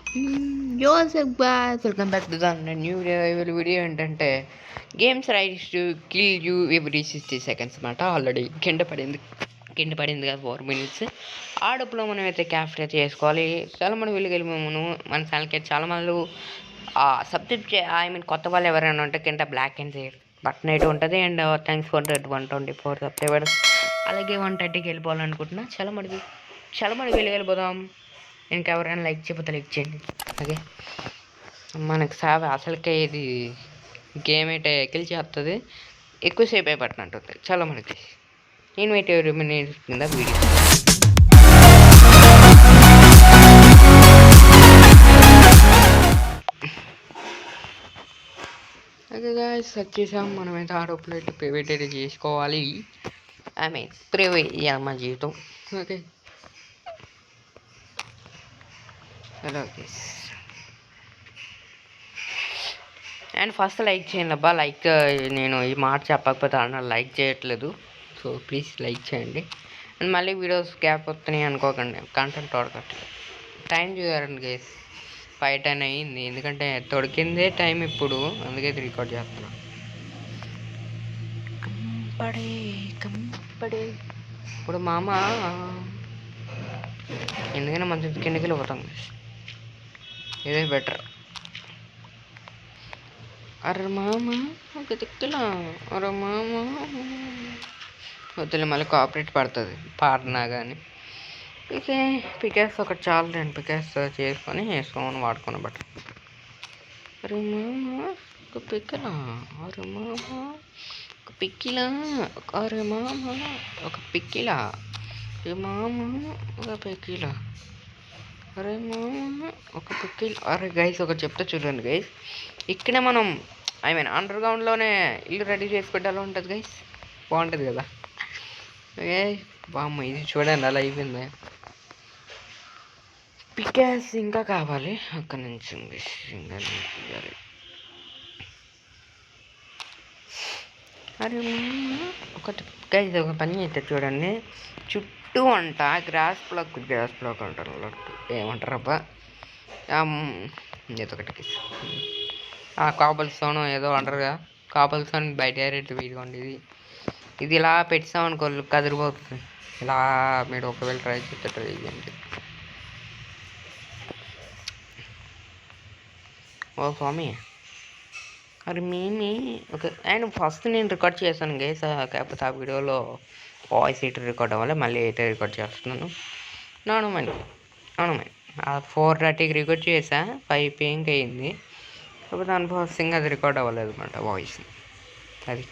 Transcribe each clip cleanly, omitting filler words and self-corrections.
Welcome back to the new video. ఏంటంటే games rights to kill you every 60 seconds అనమాట. Already కింద పడింది కదా 4 minutes. ఆ డబ్బులో మనం అయితే క్యాప్చర్ చేసుకోవాలి. చాలా మంది వెళ్ళి మనం మన ఛానల్కి చాలా మంది సబ్స్క్రైబ్ కొత్త వాళ్ళు ఎవరైనా ఉంటే కింద బ్లాక్ అండ్ బటన్ అయితే ఉంటుంది. And thanks for that 124 subscribers. అలాగే 130కి వెళ్ళిపోవాలనుకుంటున్నా. చాలా మంది వెళ్ళిపోదాం. ఇంకెవరైనా లైక్ చేయకపోతే లైక్ చేయండి. ఓకే, మనకు అసలుకే ఇది గేమ్ అయితే కిల్ చేస్తుంది. ఎక్కువసేపు అయిపోతున్నట్టుంది చాలా మనకి. ఇన్వైటివ్ మినిట్స్ కింద వీడియో. ఓకే గాయ్స్, వచ్చేసాం. మనమైతే ఆటోప్లేట్ ప్రైవేట్ అయితే చేసుకోవాలి. ప్రైవేట్ మా జీవితం. Okay, hello guys. And first like చేయండి అబ్బా. నేను ఈ మాట చెప్పకపోతే అన్న లైక్ చేయట్లేదు. సో ప్లీజ్ లైక్ చేయండి. అండ్ మళ్ళీ వీడియోస్ గ్యాప్ వస్తున్నాయి అనుకోకండి, కంటెంట్ తోడకట్లేదు. టైం చూసారండి గైస్, 5:10 అయ్యింది. ఎందుకంటే తొడికిందే టైం ఇప్పుడు, అందుకే రికార్డ్ చేస్తున్నా. కంపడే ఇప్పుడు మామ ఎందుకైనా మంచి కిందకి వెళ్ళిపోతాం. ఇదే బెటర్. అరే మామ ఒక దిక్కులా, అరే మామ వద్దులే, మళ్ళీ కోఆపరేట్ పడుతుంది పాడినా కానీ. పికేస్ ఒకటి చాలు. నేను పికేస్ చేసుకొని సోన్ వాడుకున్న బట్. అరే మామ ఒక పిక్కలా, అరే మామ ఒక పిక్కిలా, అరే మామ ఒక పిక్కిలా, అరే మామ ఒక పిక్కిలా, అరే మామ ఒక పిక్కిలా. అరే గైస్ ఒకటి చెప్తే చూడండి గైస్, ఇక్కడే మనం అండర్ గ్రౌండ్లోనే ఇల్లు రెడీ చేసి పెట్టాలి ఉంటుంది గైస్. బాగుంటుంది కదా. ఏ బామ్మ ఇది చూడండి అలా అయిపోయింది. పికాస్ ఇంకా కావాలి అక్కడి నుంచి. అరే ఒకటి గైస్ ఒక పని అయితే చూడండి, చుట్టూ అంట గ్రాస్ బ్లాక్ అంటారు, ఏమంటారు అబ్బా ఏదో ఒకటి కాబల్ స్టోన్ ఏదో అంటారుగా. కాబల్ స్టోన్ బయట రేట్ వీడికోండి. ఇది ఇలా పెట్టామనుకో కదిరిపోతుంది. ఇలా మీరు ఒకవేళ ట్రై చేయండి. ఓ స్వామి, అరే మేమే ఓకే. అండ్ ఫస్ట్ నేను రికార్డ్ చేశాను గైస్, కాకపోతే ఆ వీడియోలో వాయిస్ ఎయిట్ రికార్డ్ అవ్వాలి. మళ్ళీ ఎయిట్ రికార్డ్ చేస్తున్నాను. అవును 4:30కి రికార్డ్ చేసా, 5 PM అయింది. కాకపోతే అన్పాసింగ్ అది రికార్డ్ అవ్వలేదు అనమాట వాయిస్. అది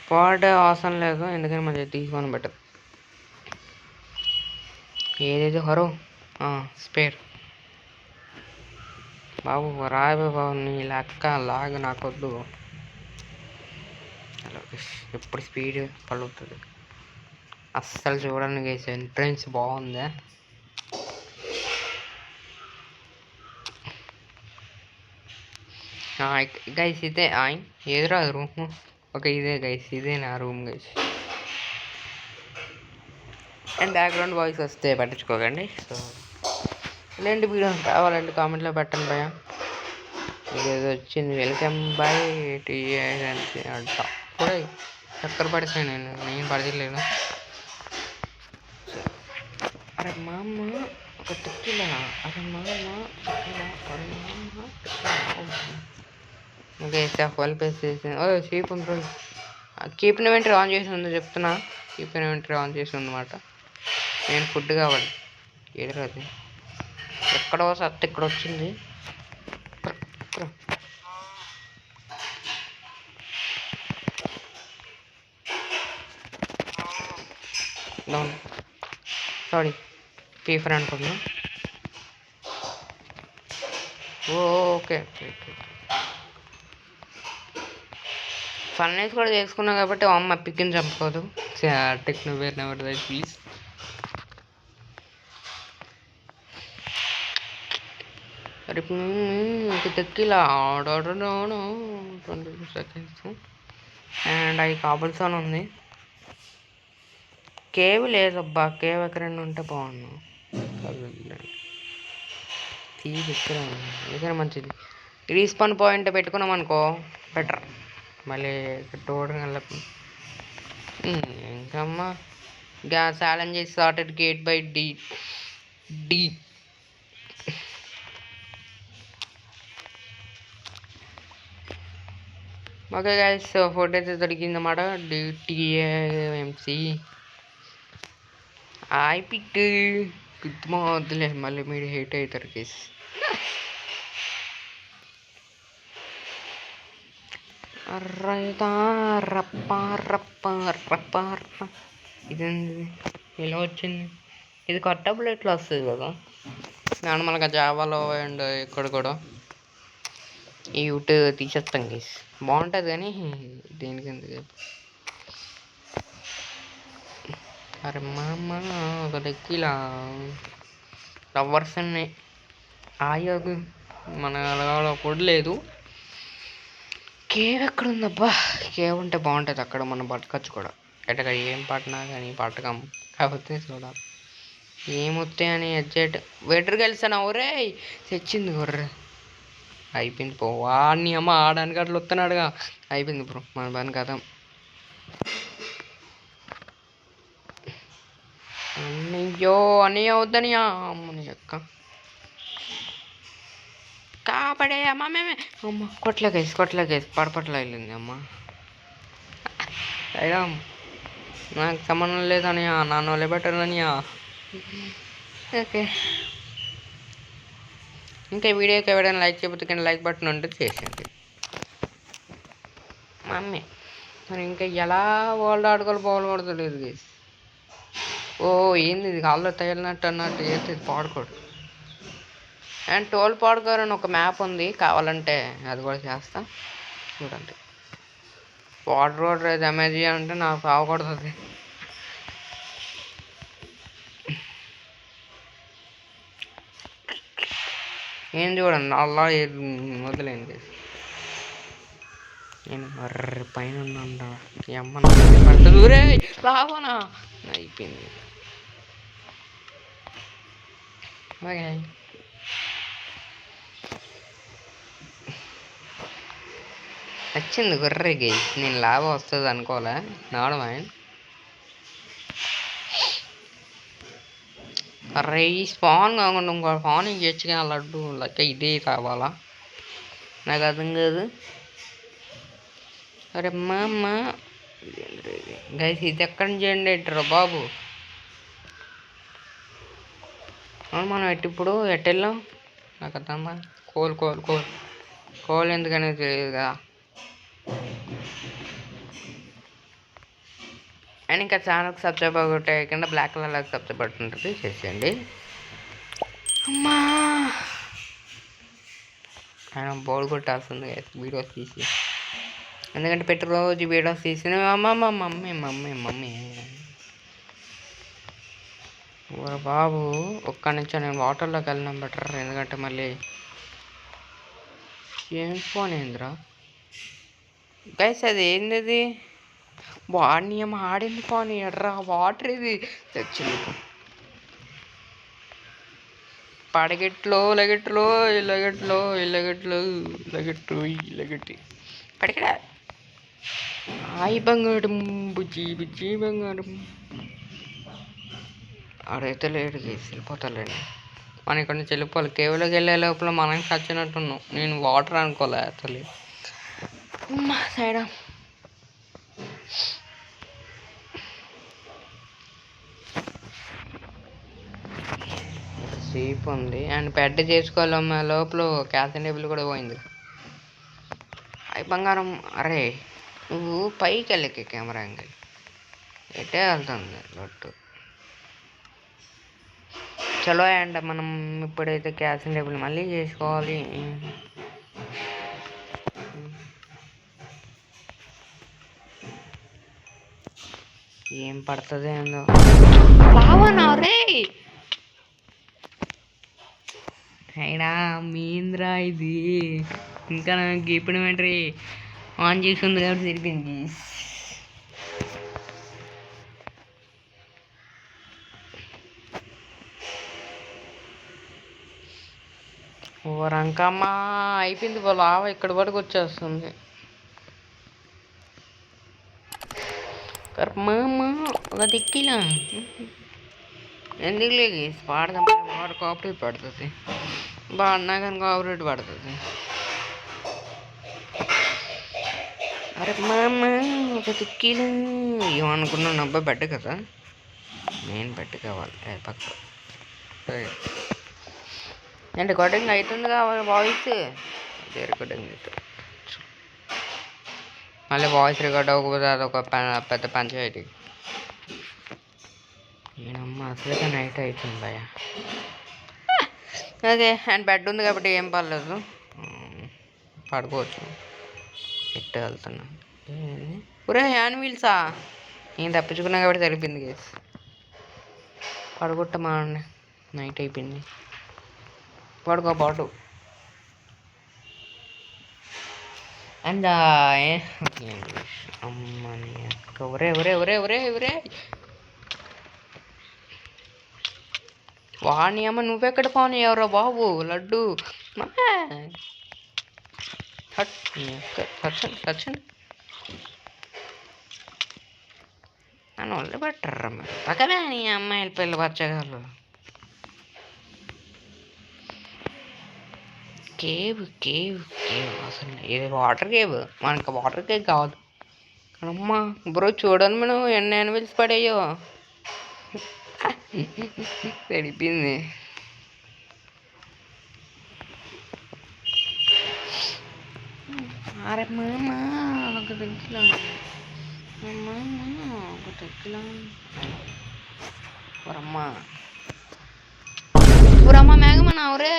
పాడ్ అవసరం లేదు, ఎందుకని మళ్ళీ తీసుకొని బెటర్. ఏదైతే హరో స్పేర్ బాబు రాబే బాబు, నీ లెక్క లాగ్ నాకొద్దు. ఎప్పుడు స్పీడ్ పలుకుతుంది అస్సలు. చూడండి గైస్, ఎంట్రెన్స్ బాగుందా. గైస్ ఇదే ఎదురా రూమ్. ఓకే ఇదే గైస్, ఇదే నా room guys. And background voice వస్తే పట్టించుకోకండి. సో ఇలాంటి వీడియోస్ కావాలంటే కామెంట్లో పెట్టండి భయ. ఇదేదో వచ్చింది, వెల్కమ్ బై టీఎన్సీ అంట. కూడా చక్కర పడిపోయాను నేను పడలేదు. అరే మామ ఒక టిక్కిలా, అరే మామ అరే మామ. ఓకే ఫుల్ పేస్ చేసింది. ఓ చీప్ ఉంది. కీప్ ఇన్వెంటరీ ఆన్ చేసి ఉందో చెప్తున్నా. కీప్ ఇన్వెంటరీ ఆన్ చేసి ఉందన్నమాట. నేను ఫుడ్ కావాలి. ఏది ఎక్కడో సత్త ఇక్కడ వచ్చింది. సారీ ఫీఫర్ అనుకున్నా. ఓకే ఫన్నైస్ కూడా చేసుకున్నా కాబట్టి అమ్మ పిక్కిని చంపుకోదు. టెక్నో వేర్ నెవర్ దై ప్లీజ్. రేపు తెక్కిలా 22 seconds. అండ్ అవి కాబుల్సోన్ ఉంది. కేవ్ లేదబ్బా, కేవ్ ఎక్కడైనా ఉంటే బాగున్నాను. ఏదైనా మంచిది. రీస్పాన్ పాయింట్ పెట్టుకున్నాం అనుకో బెటర్. మళ్ళీ టోటల్ ఇంకమ్మా guess challenge started gate by D D okay guys, photo అయితే దొరికిందన్నమాట. డిటిఏఎంసి ఐపిక్ గుర్తుమా వద్దులే, మళ్ళీ మీరు హేట్ అవుతారు కేసు. ఇదేంది ఇలా వచ్చింది? ఇది కొత్త బుల్లెట్లో వస్తుంది కదా నార్మల్గా జావాలో అండ్ ఇక్కడ కూడా. ఈ యూట్యూబ్ తీసేస్తాం గేస్, బాగుంటుంది కానీ దేనికి ఎందుకు. అరే మామ ఒక దక్కిలా లవర్స్ ఉన్నాయి ఆయోగు మన పొడలేదు. కేవ్ ఎక్కడ ఉందబ్బా? కేవ్ ఉంటే బాగుంటుంది, అక్కడ మనం బతకచ్చు కూడా. ఎట్టగా ఏం పట్టినా కానీ పట్టకం కాకపోతే చూడాలి ఏమొత్తాయి అని. ఎడ్జెట్ వెటర్ కలిసాను ఒరే తెచ్చింది గొర్రె. అయిపోయింది పో వాడిని అమ్మ ఆడానికి అట్లా వస్తున్నాడుగా. అయిపోయింది బ్రో మన పని కదా. అయ్యో అని అవుద్దని అమ్మని అక్క కాపాడే అమ్మ మేమే అమ్మ కొట్లకేసి పడపట్ల వెళ్ళింది అమ్మ. అయినా నాకు సంబంధం లేదని నాన్న వాళ్ళే బెటర్ అని. ఓకే, ఇంకా వీడియోకి ఎవరైనా లైక్ చేయకపోతే కానీ లైక్ బటన్ ఉంటే చేసేయండి మమ్మీ. మరి ఇంకా ఎలా వరల్డ్ ఆడుకోవాలి బాల్ పడతలేదు గేస్. ఓ ఏంది ఇది కాళ్ళు తగిలినట్టు అన్నట్టు చేస్తే పాడుకోడు. అండ్ టోల్ పాడుకోరు అని ఒక మ్యాప్ ఉంది, కావాలంటే అది కూడా చేస్తా చూడండి. వాటర్ రోడ్ డ్యామేజ్ అంటే నాకు కావకూడదు. ఏం చూడండి అలా వదిలేండి. నేను మర్రి పైన ఉన్నా అమ్మ పట్ట దూరే రావనా అయిపోయింది. ఓకే వచ్చింది గుర్రెకి. నేను లాభం వస్తుంది అనుకోలే నాడమా. అరే ఈ స్పాన్ కాకుండా ఇంకో స్పాన్ ఇచ్చగా లడ్డు లెక్క ఇదే కావాలా నాకు అర్థం కాదు. అరే అమ్మ గైస్ ఇది ఎక్కడి నుంచి అంటారు బాబు. మనం ఇప్పుడు ఎట్టెళ్ళాం నాకు అర్థమ్మా. కోల్ ఎందుకనేది తెలియదు కదా. అండ్ ఇంకా ఛానల్కి సబ్స్క్రైబ్ అవ్వటే కింద బ్లాక్ కలర్ సబ్స్క్రైబ్ బటన్ ఉంటుంది, చేసేయండి. అమ్మా ఆయన బోల్ కొట్టాల్సింది వీడియోస్ తీసి, ఎందుకంటే ప్రతిరోజు వీడియోస్ తీసి మమ్మీ బాబు ఒక్క నుంచి నేను వాటర్లోకి వెళ్ళినాం బెటర్. ఎందుకంటే మళ్ళీ ఏం ఫోన్ ఏందిరా గైస్, అది ఏంది వాడిని ఏమో ఆడింది ఫోన్ ఎర్రా వాటర్ ఇది తెచ్చింది. పడగెట్లో లగెట్టి పడగడ హాయ్ బంగారం బుజ్జి బంగారం. ఆడైతే లేడు గేసి వెళ్ళిపోతాలేండి. మనం ఇక్కడ నుంచి వెళ్ళిపోవాలి. కేవలోకి వెళ్ళే లోపల మనం చచ్చినట్టున్నాం. నేను వాటర్ అనుకోలే అసలు సైడా. సేఫ్ ఉంది అండ్ పెద్ద చేసుకోవాలమ్మా. లోపల క్యాల్సియం టేబుల్ కూడా పోయింది. అయి బంగారం. అరే నువ్వు పైకి వెళ్ళకి కెమెరా యాంగిల్ ఎట్టే వెళ్తుంది లొట్టు. చలో అండ్ మనం ఇప్పుడైతే క్యాల్సియం టేబుల్ మళ్ళీ చేసుకోవాలి. ఏం పడుతుంది ఏందో బావనా రే. అయినా మీంద్రా ఇది ఇంకా నాకు ఇప్పుడు వెంటనే ఆన్ చేసి ఉంది కాబట్టి సరిపోయింది. ఊరంకమ్మా అయిపోయింది లావ ఇక్కడ వరకు వచ్చేస్తుంది. కర్మమ్మ ఒక దిక్కిలా ఎందుకు లేదు పాడదాం వాడు కాపరేట్ పడుతుంది బాగున్నా కానీ కాపరేట్ పడుతుంది. అరే మామ ఒక దిక్కిలా ఏమనుకున్నాను అబ్బాయి బెడ్ కదా మెయిన్ బెడ్ కావాలి పక్క అంటే రికార్డింగ్ అవుతుంది కావాలి వాయిస్ అదే రికార్డింగ్ అవుతుంది. మళ్ళీ వాయిస్ రికార్డ్ అవ్వకపోతే అదొక పెద్ద పంచాయతీ. నేనమ్మ అసలుగా నైట్ అవుతుంది భయ. అదే అండ్ బెడ్ ఉంది కాబట్టి ఏం పర్లేదు పడుకోవచ్చు. ఎట్టు వెళ్తున్నా ఒరే హ్యాండ్ వీల్సా నేను తప్పించుకున్నా కాబట్టి సరిపోయింది కేసు. పడుకుంటా మా నైట్ అయిపోయింది పడుకో పాటు. అండ్ అమ్మని అక్క ఒరే ఒరే ఒరే ఒరే ఒరే వాణి అమ్మ నువ్వెక్కడ పోనీ ఎవరో బాబు లడ్డు చచ్చండి నన్ను ఒళ్ళు పట్టర్రా మీరు పక్కనే నీ అమ్మాయిల పిల్లలు బచ్చగాళ్ళు. కేవ్ కేవ్ కేవ్ అసలు ఇది వాటర్ కేవ్ మనకు వాటర్ కేవ్ కాదు అమ్మా బ్రో చూడండి మనం ఎన్ని యానిమల్స్ పడేయో సరిపోయింది. అరే మామ ఒక దగ్గర ఒక దగ్గర ఊరమ్మ మేఘమన్న ఒరే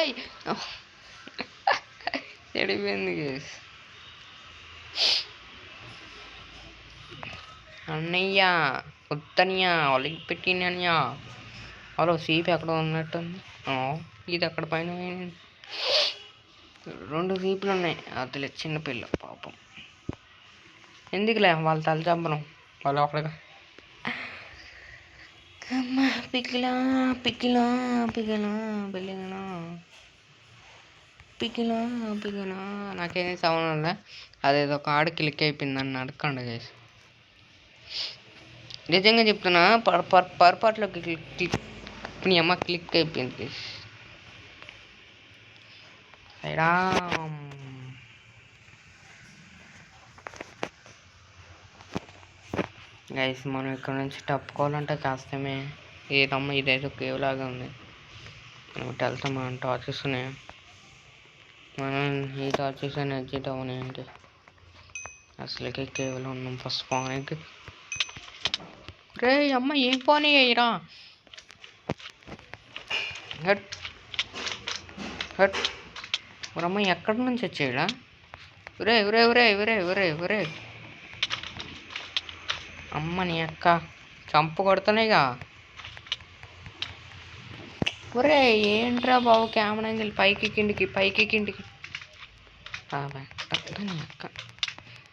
సరిపోయింది కేసు. అన్నయ్య వద్దనియా వాళ్ళకి పెట్టినయ్య హలో సీప్ ఎక్కడ ఉన్నట్టుంది ఇది అక్కడ పైన 2 సీపులు ఉన్నాయి. అదిలే చిన్నపిల్ల పాపం ఎందుకులే వాళ్ళ తల చంపడం వాళ్ళు ఒకటిగా అమ్మ పిక్కిలా పిక్కిలా పిక్కిలా పిల్లినా పిక్కిలా పిక్కిలా నాకేం సౌండ్ ఉందా అదేదో ఒక ఆడ క్లిక్ అయిపోయింది అని అడగండి చేసి నిజంగా చెప్తున్నా పొరపాటులోకి క్లిక్ నీ అమ్మ క్లిక్ అయిపోయింది సైడా. గైస్ మనం ఇక్కడ నుంచి తప్పుకోవాలంటే కష్టమే. ఏదమ్మా ఇదైతే కేవ్ లాగా ఉంది మనం ఇటు వెళ్తాం. మనం టార్చెస్ ఉన్నాయి మనం ఈ టార్చెస్ అని ఎగ్జిట్ అవ్వనాయంటే అసలుకే కేవలం ఉన్నాం ఫస్ట్ పాయింట్. రే అమ్మ ఏం పోనీ అయ్యరా హట్ హట్ మరమ్మ ఎక్కడి నుంచి వచ్చాడా ఒరే ఒరే ఒరే ఒరే ఒరే ఒరే అమ్మ నీ అక్క చంపు కొడుతున్నాయిగా. ఒరే ఏంట్రా బాబు కెమెరా యాంగిల్ పైకి కిండికి నీ అక్క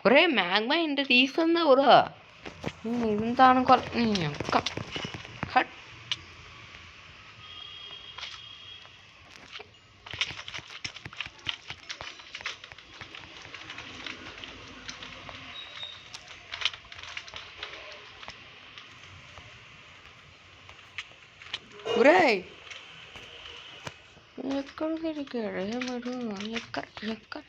ఒరే మ్యాగ్మా ఇంత తీస్తుందా ఊరా ఇంత అనుకోవాలి నీ అక్క హట్. ఒరే ఎక్కడ తిరిగాడే మీరు ఎక్కడ ఎక్కడ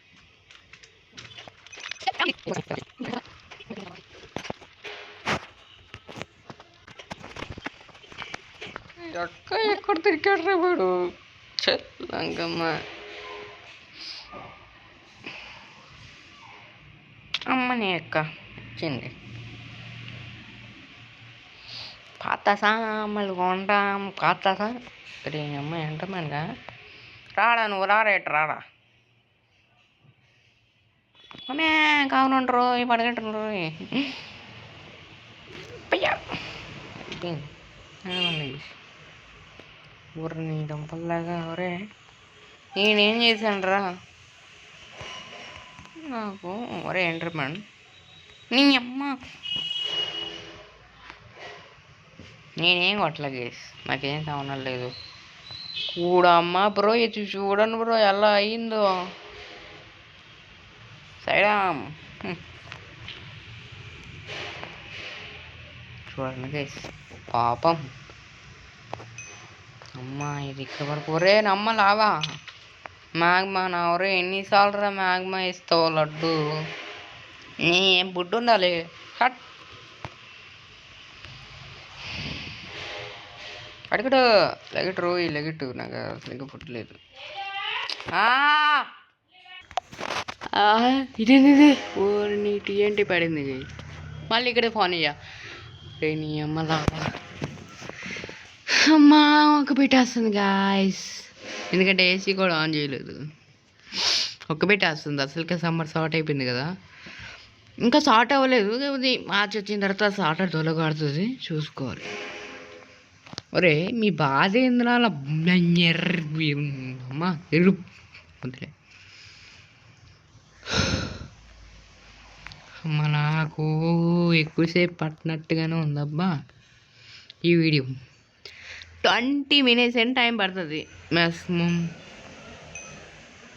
ఎక్కడ తిరిగాడ్రా వాడు చెల్లంగమ్మ. అమ్మని అక్క వచ్చింది పాత సామాన్లు కొంటాం పాత సరే అమ్మ ఎంటమనగా రాడా నువ్వు రారేట రాడా అమ్మే కావునుండ్రు ఈ పడగంటారు ఊరిని దంపల్లాగా ఒరే నేనేం చేశాను రా నాకు ఒరే ఎంటర్మన్ నీ అమ్మ నేనేం కొట్టలే గేస్ నాకేం సౌండ్ లేదు చూడమ్మా బ్రో, ఇది చూడండి బ్రో ఎలా అయిందో. సైడామ్ చూడండి గైస్, పాపం అమ్మా ఇది ఇక్కడ వరకు. ఒరే నమ్మ లావా మ్యాగ్మా నా ఒరే, ఎన్నిసార్లు రా మ్యాగ్మా ఇస్తావు లడ్డు? ఏం బుడ్డు ఉండాలి. హట్ అడుగుడు లెగట్ రోయి లెగట్టు, నాకు అసలు పుట్టలేదు. ఇదేంది ఓరి టీఎన్టీ పడింది. మళ్ళీ ఇక్కడే ఫోన్ అయ్యా రే నీ అమ్మ లావా. అమ్మా ఒక పెట్టేస్తుంది గాయస్, ఎందుకంటే ఏసీ కూడా ఆన్ చేయలేదు. ఒక్క పెట్టేస్తుంది అసలుకే. సమ్మర్ షార్ట్ అయిపోయింది కదా, ఇంకా షార్ట్ అవ్వలేదు. మార్చి వచ్చిన తర్వాత షార్ట్ తొలగాడుతుంది, చూసుకోవాలి. ఒరే మీ బాధ ఏందిరా అమ్మా ఎరు వదిలే. అమ్మ నాకు ఎక్కువసేపు పట్టినట్టుగానే ఉందబ్బా ఈ వీడియో. 20 minutes అని టైం పడుతుంది మ్యాక్సిమం.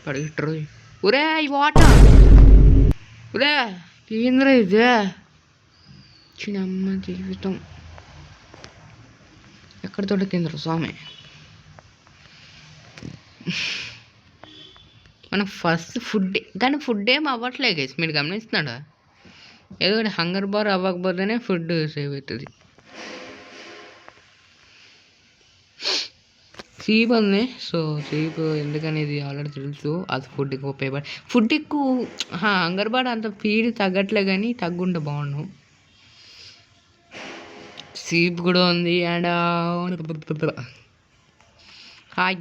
పడిగిట్రు ఒరే ఈ వాటర్ ఒరే ఏంద్రా ఇదే చిన్నమ్మ జీవితం. ఎక్కడ దొరికిందిరా స్వామి. మనకు ఫస్ట్ ఫుడ్, కానీ ఫుడ్ ఏం అవ్వట్లేదు గైస్, మీరు గమనిస్తున్నాడా? ఏదో ఒకటి హంగర్ బార్ అవ్వకపోతేనే ఫుడ్ సేవ్ అవుతుంది. సీప్ ఉంది, సో సీప్ ఎందుకనేది ఆల్రెడీ తెలుసు. అది ఫుడ్కి ఉపయోగపడి, ఫుడ్ ఎక్కువ హంగర్ బార్ అంత ఫీడ్ తగ్గట్లే, కానీ తగ్గుంటే బాగుండు. సీప్ కూడా ఉంది. అండ్ హాయ్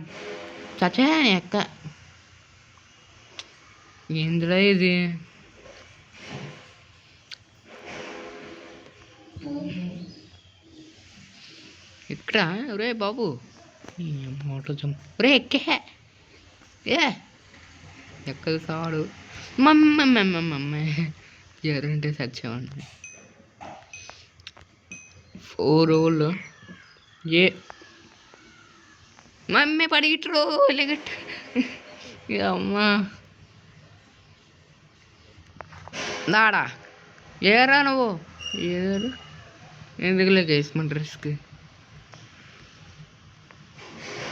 చచ్చా ఎక్క ఏందిరా ఇది? ఇక్కడ ఒరే బాబు మోటార్ జంప్. ఒరే ఎక్కే ఏ ఎక్కదు కాడు. మమ్మ ఎవరంటే సచ్చామండి. 4 రోజులు ఏ మమ్మీ పడిగిట్రు లేగట్ అమ్మా దాడా ఏరా నువ్వు ఏరు ఎందుకులే వేసుమంట రిస్క్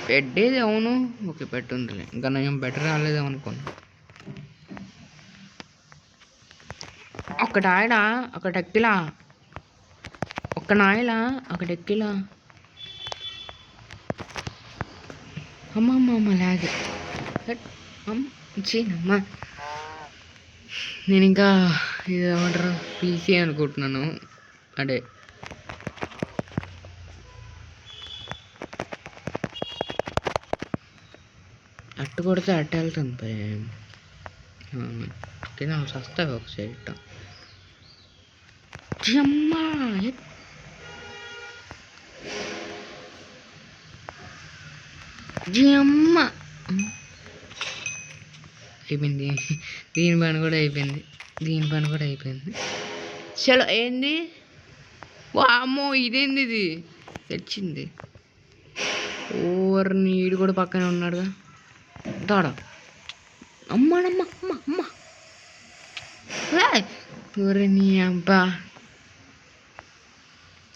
పెట్టేది. అవును ఓకే పెట్టుందిలే, ఇంకా నేను బెటర్ రాలేదేమనుకోను. ఒకటాయన ఒకటెక్కిలా, ఒక్క నాయలా ఒకటెక్కిలా. అమ్మమ్మ లాగే అమ్మ. నేను ఇంకా ఇది ఏమంటారు పీసీ అనుకుంటున్నాను. అదే అట్టు కొడితే అట్టు వెళ్తుంది. తిన వస్తాయి ఒక సైడ్. అమ్మా అమ్మ అయిపోయింది. దీని పని కూడా అయిపోయింది. చలో ఏంది అమ్మో ఇదేంది ఇది తెచ్చింది. ఓవర్ నీడు కూడా పక్కనే ఉన్నాడుగా దాడా. అమ్మాడమ్మ అమ్మ అమ్మ ఊరి నీ అబ్బా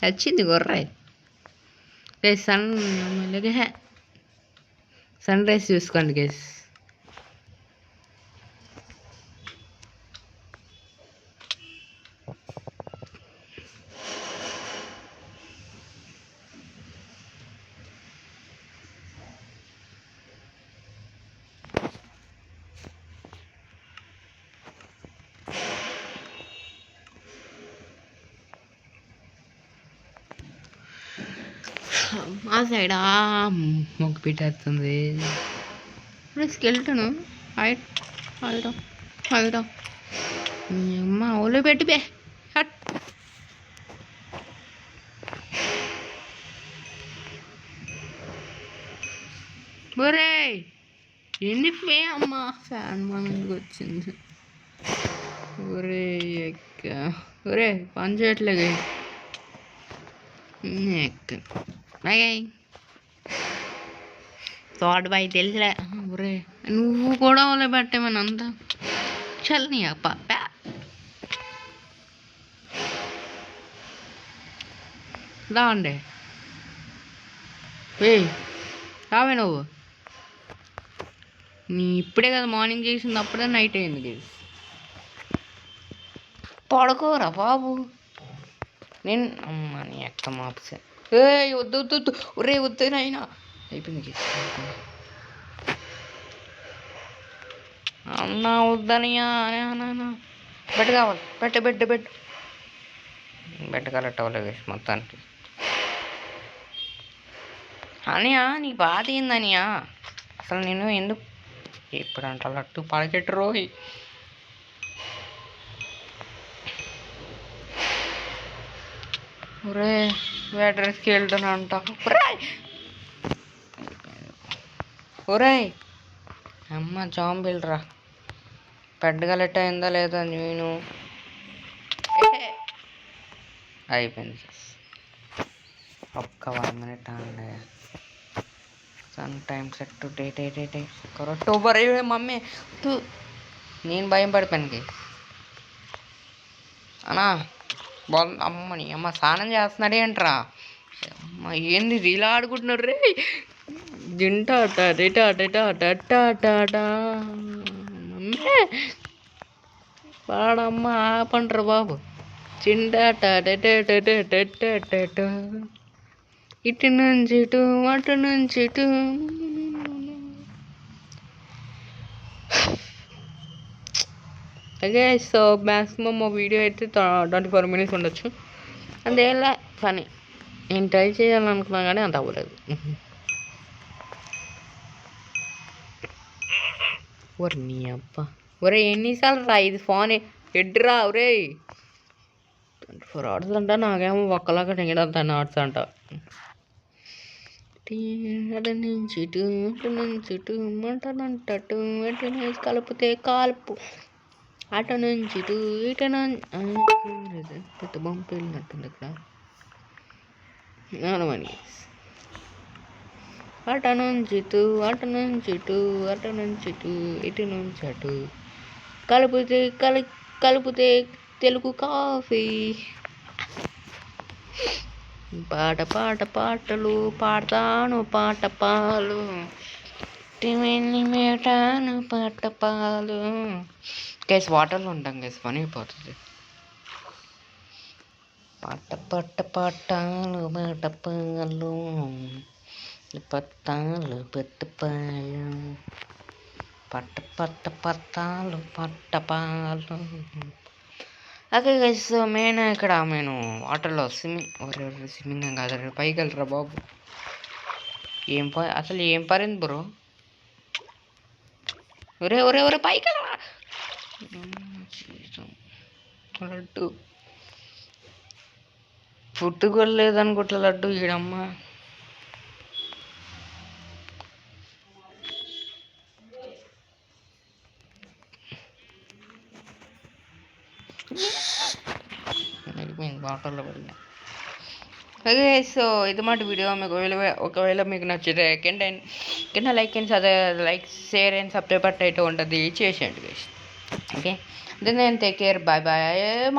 వచ్చింది గొర్రె. సన్ రైజ్ చూసుకోండి గైస్. మా సైడా మొక్క పెట్టేస్తుంది. స్కెల్టను హైట్ అమ్మ ఓలో పెట్టిపే హట్. ఒరే ఎన్ని పే అమ్మ ఫ్యాన్ మనకి వచ్చింది. ఒరే ఎక్క ఒరే పని చేయట్లేదు ఎక్క. బాయ్ థాట్ బాయ్ తెలుసులే. ఒరే నువ్వు కూడా వాళ్ళే పెట్టేమని అంతా చల్లని అప్ప రా అండి రావే నువ్వు. నీ ఇప్పుడే కదా మార్నింగ్ చేసింది, అప్పుడే నైట్ అయింది గేస్. పడుకోరా బాబు. నేను అమ్మ నీ ఎక్క మాప్సే. వద్దు వద్దు వద్దు ఒరే వద్దునైనా అయిపోయింది గేస్. అన్నా వద్దనియా బెడ్ కావాలి. బెడ్ కలెక్ట్ అవ్వలేదు గేస్ మొత్తానికి. అనియా నీ బాధ ఏందనియా అసలు నేను ఎందుకు ఇప్పుడు అంట లట్టు పడకెట్టు రోహి. ఒరే వేడ్రెస్కి వెళ్తాను అంట. ఒరే అమ్మ జాంబిల్రా బెడ్ కలెక్ట్ అయిందా లేదా నేను అయిపోయింది ఒక్క 1 minute అండి. Some time set to day correct over అయ్యే మమ్మీ నేను భయం పడిపోయాను అన్నా బాల్. అమ్మని అమ్మ స్నానం చేస్తున్నాడే అంటరా అమ్మ ఏంది ఇలా ఆడుకుంటున్నారు రే. జింటా మమ్మీ వాడమ్మ ఆపంటారు బాబు. చింటా ఇటు నుంచి ఇటు అటు నుంచి ఇటు. ఓకే సో మ్యాక్సిమం మా వీడియో అయితే 24 minutes ఉండొచ్చు. అంతేలా ఫనీ నేను ట్రై చేయాలనుకున్నా కానీ అంత అవ్వలేదు. ఒరే నీ అబ్బా ఒరే ఎన్నిసార్లు రా ఇది ఫోన్ ఎడ్రా ఒరే. 24 hours అంట, నాకేమో ఒక్కలాగా నెగడంతా ఆర్ట్స్ అంట. అటు నుంచి ఇటు అటు నుంచి ఇటు మంటనంటటు ఎటు నుంచి కలిపితే కాల్పు అటు నుంచి ఇటు ఇటు పెద్ద బొమ్మ వెళ్ళినట్టుంది ఇక్కడ. అవునమని అటు నుంచి ఇటు అటు నుంచి ఇటు అటు నుంచి ఇటు ఇటు నుంచి అటు కలిపితే తెలుగు కాఫీ. పాటలు పాడతాను పాటపాలు మేటాను పాటపాలు. గైస్ వాటర్లో ఉంటాం గైస్ పని అయిపోతుంది. పాటలు పాటపాలు పట్టాలు పెట్టపాలు పట్టాలు పట్టపాలు. ఓకే గైస్ మెయిన్ ఇక్కడ నేను వాటర్లో స్విమ్మింగ్ కాదు పైకి వెళ్ళరా బాబు. అసలు ఏం పరింది బ్రో. ఒరే పైకి వెళ్ళరా. లడ్డు పుట్టుకోలేదనుకుంటా లడ్డు ఈడమ్మ. వాటర్లో పడినా. ఓకే సో ఇది మాట వీడియో. మీకు ఒకవేళ మీకు నచ్చితే కింద లైక్ షేర్ అండ్ సబ్స్క్రైబ్ అయితే ఉంటుంది చేసేయండి guys. Okay then take care bye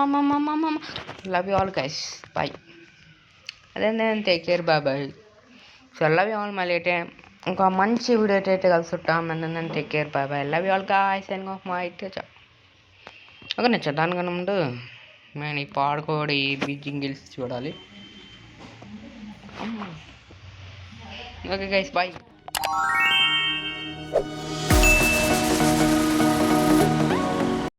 మమ్మ love you all guys bye. అదే నేను take care bye. So love you all. మళ్ళీ అయితే ఇంకా మంచి వీడియో అయితే కలుసుంటాం. అండ్ నేను take care bye love you all guys and మా అయితే ఓకే నేను దానికన్నా ముందు నేను ఈ పాడుకోడి బీజింగ్ గిల్స్ చూడాలి. Okay guys bye.